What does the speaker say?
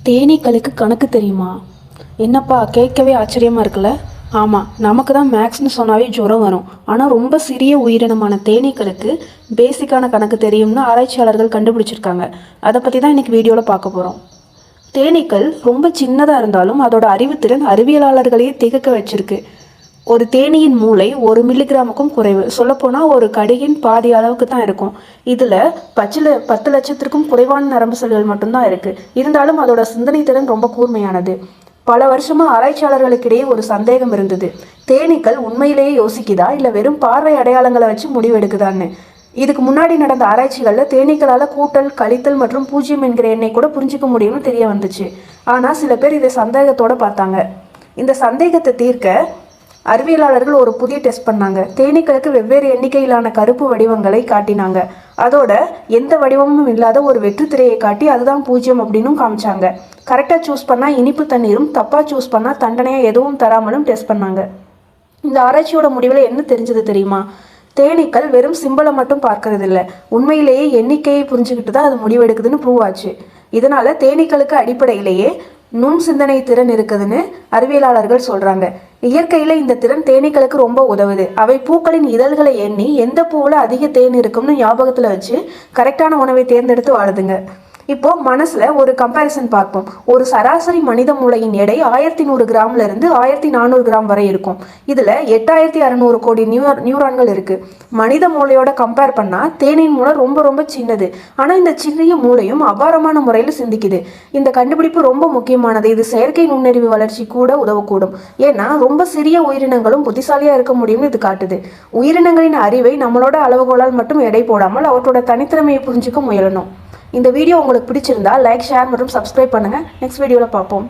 தேனீக்களுக்கு கணக்கு தெரியுமா? என்னப்பா கேட்கவே ஆச்சரியமாக இருக்குல்ல? ஆமாம், நமக்கு தான் மேக்ஸ்னு சொன்னாவே ஜுரம் வரும். ஆனால் ரொம்ப சிறிய உயிரினமான தேனீக்களுக்கு பேசிக்கான கணக்கு தெரியும்னு ஆராய்ச்சியாளர்கள் கண்டுபிடிச்சிருக்காங்க. அதை பற்றி தான் இன்றைக்கி வீடியோவில் பார்க்க போகிறோம். தேனீக்கள் ரொம்ப சின்னதாக இருந்தாலும் அதோட அறிவுத்திறன் அறிவியலாளர்களையே திகைக்க வச்சிருக்கு. ஒரு தேனீயின் மூளை 1 மில்லிகிராமுக்கும் குறைவு. சொல்லப்போனால் ஒரு கடுகின் பாதி அளவுக்கு தான் இருக்கும். இதில் 10 லட்சத்திற்கும் குறைவான நரம்பு செல்கள் மட்டும்தான் இருக்குது. இருந்தாலும் அதோட சிந்தனை திறன் ரொம்ப கூர்மையானது. பல வருஷமாக ஆராய்ச்சியாளர்களுக்கிடையே ஒரு சந்தேகம் இருந்தது. தேனீக்கள் உண்மையிலேயே யோசிக்குதா இல்லை வெறும் பார்வை அடையாளங்களை வச்சு முடிவெடுக்குதான்னு. இதுக்கு முன்னாடி நடந்த ஆராய்ச்சிகளில் தேனீக்களால் கூட்டல், கழித்தல் மற்றும் 0 என்கிற எண்ணை கூட புரிஞ்சிக்க முடியும்னு தெரிய வந்துச்சு. ஆனால் சில பேர் இதை சந்தேகத்தோடு பார்த்தாங்க. இந்த சந்தேகத்தை தீர்க்க அறிவியலாளர்கள் ஒரு புதிய டெஸ்ட் பண்ணாங்க. தேனீக்களுக்கு வெவ்வேறு எண்ணிக்கையிலான கருப்பு வடிவங்களை காட்டினாங்க. அதோட எந்த வடிவமும் இல்லாத ஒரு வெற்று திரையை காட்டி அதுதான் 0 அப்படின்னும் காமிச்சாங்க. கரெக்டாக சூஸ் பண்ணால் இனிப்பு தண்ணீரும், தப்பாக சூஸ் பண்ணால் தண்டனையாக எதுவும் தராமலும் டெஸ்ட் பண்ணாங்க. இந்த ஆராய்ச்சியோட முடிவில் என்ன தெரிஞ்சது தெரியுமா? தேனீக்கள் வெறும் சிம்பலை மட்டும் பார்க்கறது இல்லை, உண்மையிலேயே எண்ணிக்கையை புரிஞ்சுக்கிட்டு தான் அது முடிவெடுக்குதுன்னு ப்ரூவ் ஆச்சு. இதனால தேனீக்களுக்கு அடிப்படையிலேயே நுண் சிந்தனை திறன் இருக்குதுன்னு அறிவியலாளர்கள் சொல்றாங்க. இயற்கையில இந்த திறன் தேனீக்களுக்கு ரொம்ப உதவுது. அவை பூக்களின் இதழ்களை எண்ணி எந்த பூவில் அதிக தேன் இருக்கும்னு ஞாபகத்துல வச்சு கரெக்டான உணவை தேர்ந்தெடுத்து வாழுதுங்க. இப்போ மனசுல ஒரு கம்பேரிசன் பார்ப்போம். ஒரு சராசரி மனித மூளையின் எடை 1100 கிராம்ல இருந்து 1400 கிராம் வரை இருக்கும். இதுல 8600 கோடி நியூரான்கள் இருக்கு. மனித மூளையோட கம்பேர் பண்ணா தேனின் மூளை ரொம்ப ரொம்ப சின்னது. ஆனா இந்த சிறிய மூளையும் அபாரமான முறையில் சிந்திக்குது. இந்த கண்டுபிடிப்பு ரொம்ப முக்கியமானது. இது செயற்கை நுண்ணறிவு வளர்ச்சி கூட உதவக்கூடும். ஏன்னா ரொம்ப சிறிய உயிரினங்களும் புத்திசாலியா இருக்க முடியும்னு இது காட்டுது. உயிரினங்களின் அறிவை நம்மளோட அளவுகோலால் மட்டும் எடை போடாமல் அவற்றோட தனித்திறமையை புரிஞ்சுக்க முயலணும். இந்த வீடியோ உங்களுக்கு பிடிச்சிருந்தா லைக், ஷேர் மற்றும் சப்ஸ்கிரைப் பண்ணுங்கள். நெக்ஸ்ட் வீடியோவில் பார்ப்போம்.